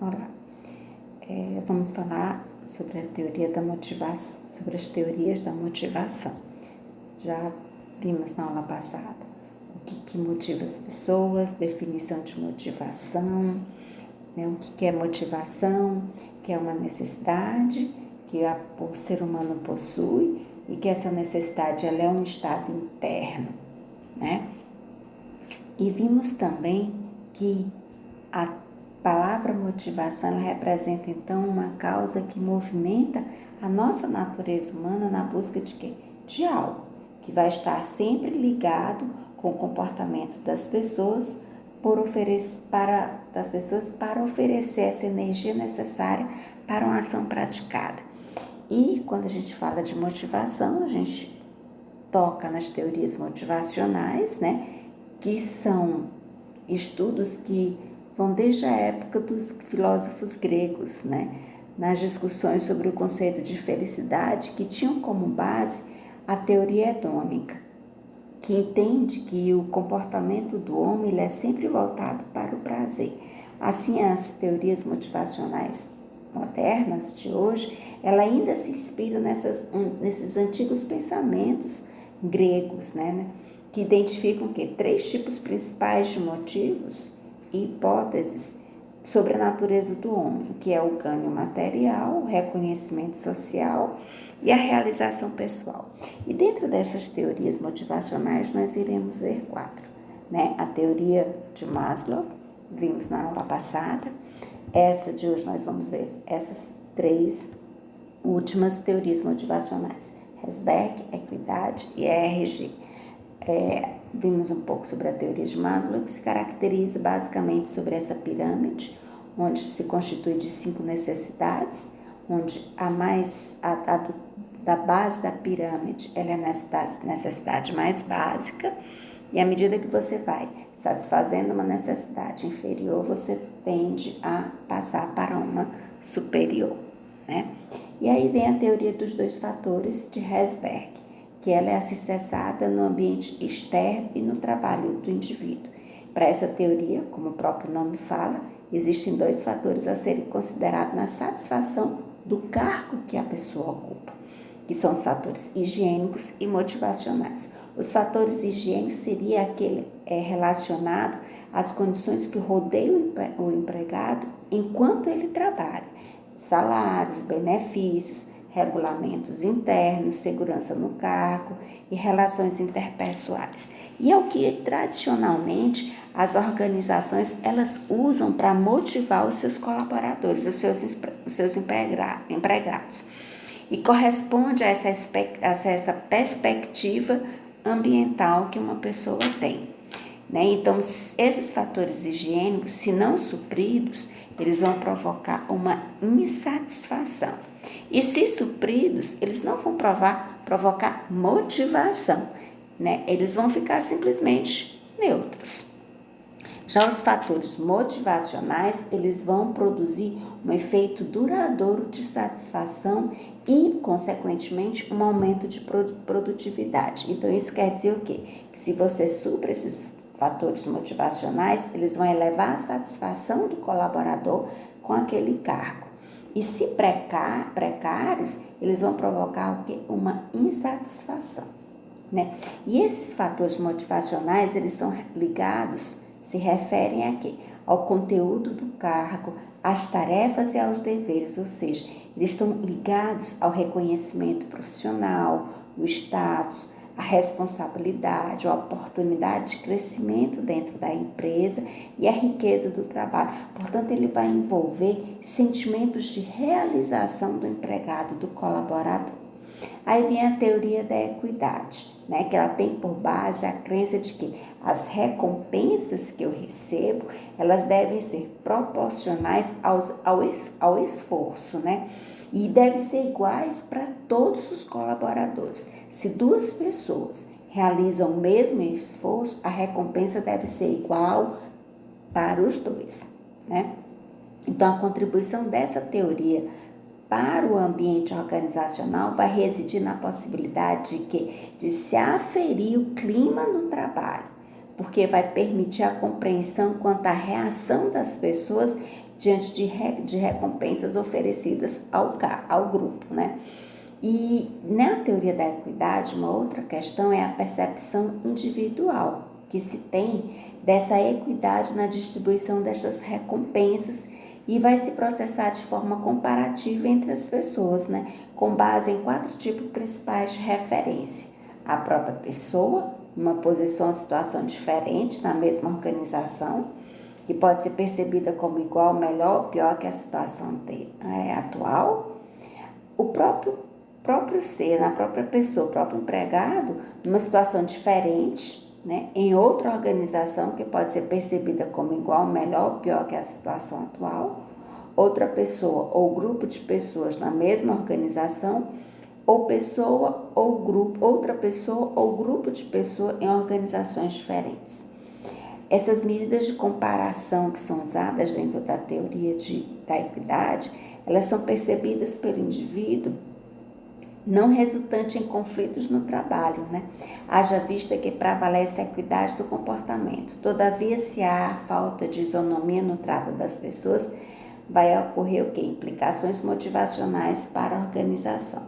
Olá, vamos falar sobre a teoria da motivação, sobre as teorias da motivação. Já vimos na aula passada o que motiva as pessoas, definição de motivação, né? O que é motivação, que é uma necessidade que o ser humano possui e que essa necessidade ela é um estado interno, né? E vimos também que a palavra motivação ela representa então uma causa que movimenta a nossa natureza humana na busca de quê? De algo que vai estar sempre ligado com o comportamento das pessoas para oferecer essa energia necessária para uma ação praticada. E quando a gente fala de motivação, a gente toca nas teorias motivacionais, né? Que são estudos que vão desde a época dos filósofos gregos, né? Nas discussões sobre o conceito de felicidade, que tinham como base a teoria hedônica, que entende que o comportamento do homem ele é sempre voltado para o prazer. Assim, as teorias motivacionais modernas de hoje, ela ainda se inspira nesses antigos pensamentos gregos, né? Que identificam que 3 tipos principais de motivos e hipóteses sobre a natureza do homem, que é o ganho material, o reconhecimento social e a realização pessoal. E dentro dessas teorias motivacionais nós iremos ver 4, né? A teoria de Maslow, vimos na aula passada. Essa de hoje nós vamos ver essas 3 últimas teorias motivacionais: Herzberg, equidade e ERG. Vimos um pouco sobre a teoria de Maslow, que se caracteriza basicamente sobre essa pirâmide, onde se constitui de 5 necessidades, onde da base da pirâmide ela é a necessidade mais básica, e à medida que você vai satisfazendo uma necessidade inferior, você tende a passar para uma superior, né? E aí vem a teoria dos 2 fatores de Herzberg, que ela é acessada no ambiente externo e no trabalho do indivíduo. Para essa teoria, como o próprio nome fala, existem 2 fatores a serem considerados na satisfação do cargo que a pessoa ocupa, que são os fatores higiênicos e motivacionais. Os fatores higiênicos seria aquele relacionado às condições que rodeiam o empregado enquanto ele trabalha: salários, benefícios, regulamentos internos, segurança no cargo e relações interpessoais. E é o que tradicionalmente as organizações elas usam para motivar os seus colaboradores, os seus empregados. E corresponde a essa perspectiva ambiental que uma pessoa tem, né? Então, esses fatores higiênicos, se não supridos, eles vão provocar uma insatisfação. E se supridos, eles não vão provocar motivação, né? Eles vão ficar simplesmente neutros. Já os fatores motivacionais, eles vão produzir um efeito duradouro de satisfação e, consequentemente, um aumento de produtividade. Então, isso quer dizer o quê? Que se você supra esses fatores motivacionais, eles vão elevar a satisfação do colaborador com aquele cargo. E se precários, eles vão provocar o quê? Uma insatisfação, né? E esses fatores motivacionais, eles são ligados, se referem a quê? Ao conteúdo do cargo, às tarefas e aos deveres, ou seja, eles estão ligados ao reconhecimento profissional, o status, a responsabilidade, a oportunidade de crescimento dentro da empresa e a riqueza do trabalho. Portanto, ele vai envolver sentimentos de realização do empregado, do colaborador. Aí vem a teoria da equidade, né, que ela tem por base a crença de que as recompensas que eu recebo, elas devem ser proporcionais ao esforço, né? E devem ser iguais para todos os colaboradores. Se 2 pessoas realizam o mesmo esforço, a recompensa deve ser igual para os 2, né? Então, a contribuição dessa teoria para o ambiente organizacional vai residir na possibilidade de se aferir o clima no trabalho, porque vai permitir a compreensão quanto à reação das pessoas diante de recompensas oferecidas ao grupo, né? E na teoria da equidade, uma outra questão é a percepção individual que se tem dessa equidade na distribuição destas recompensas e vai se processar de forma comparativa entre as pessoas, né? Com base em 4 tipos principais de referência. A própria pessoa, uma posição ou situação diferente na mesma organização, que pode ser percebida como igual, melhor ou pior que a situação atual. O próprio ser, na própria pessoa, o próprio empregado, numa situação diferente, né, em outra organização que pode ser percebida como igual, melhor ou pior que a situação atual. Outra pessoa ou grupo de pessoas na mesma organização, ou pessoa ou grupo, outra pessoa ou grupo de pessoas em organizações diferentes. Essas medidas de comparação que são usadas dentro da teoria da equidade, elas são percebidas pelo indivíduo não resultante em conflitos no trabalho, né? Haja vista que prevalece a equidade do comportamento. Todavia, se há falta de isonomia no trato das pessoas, vai ocorrer o quê? Implicações motivacionais para a organização.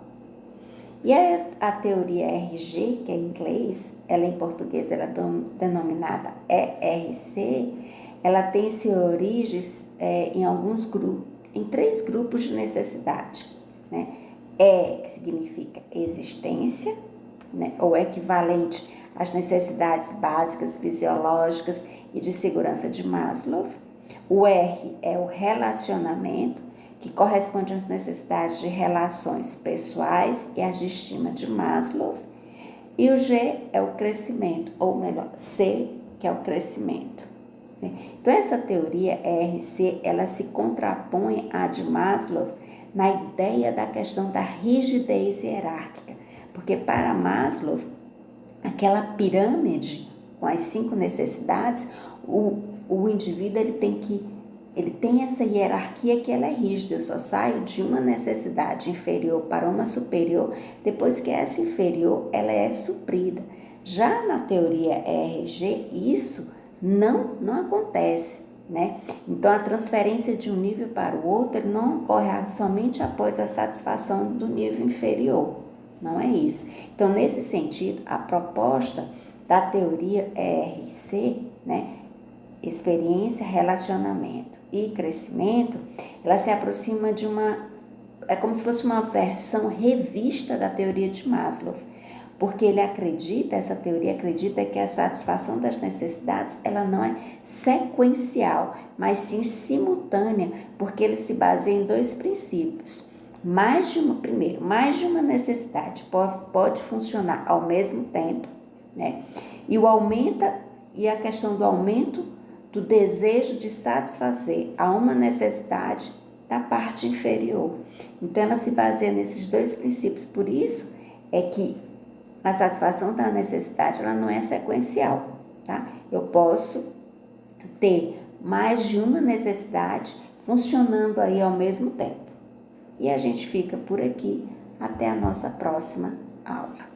E a teoria RG, que é em inglês, ela em português ela é denominada ERC, ela tem suas origens em alguns grupos, em 3 grupos de necessidade, né? Que significa existência, né? Ou equivalente às necessidades básicas, fisiológicas e de segurança de Maslow. O R é o relacionamento, que corresponde às necessidades de relações pessoais e às de estima de Maslow. E o G é o crescimento, ou melhor, C, que é o crescimento. Então, essa teoria ERC, ela se contrapõe à de Maslow na ideia da questão da rigidez hierárquica, porque para Maslow, aquela pirâmide com as 5 necessidades, o indivíduo ele tem essa hierarquia que ela é rígida. Eu só saio de uma necessidade inferior para uma superior depois que essa inferior ela é suprida. Já na teoria ERG, isso não acontece, né? Então, a transferência de um nível para o outro não ocorre somente após a satisfação do nível inferior. Não é isso. Então, nesse sentido, a proposta da teoria ERC, né, experiência, relacionamento e crescimento, ela se aproxima é como se fosse uma versão revista da teoria de Maslow, porque essa teoria acredita que a satisfação das necessidades, ela não é sequencial, mas sim simultânea, porque ele se baseia em 2 princípios. Mais de uma necessidade pode funcionar ao mesmo tempo, né? E a questão do aumento do desejo de satisfazer a uma necessidade da parte inferior. Então, ela se baseia nesses 2 princípios. Por isso é que a satisfação da necessidade, ela não é sequencial, tá? Eu posso ter mais de uma necessidade funcionando aí ao mesmo tempo. E a gente fica por aqui. Até a nossa próxima aula.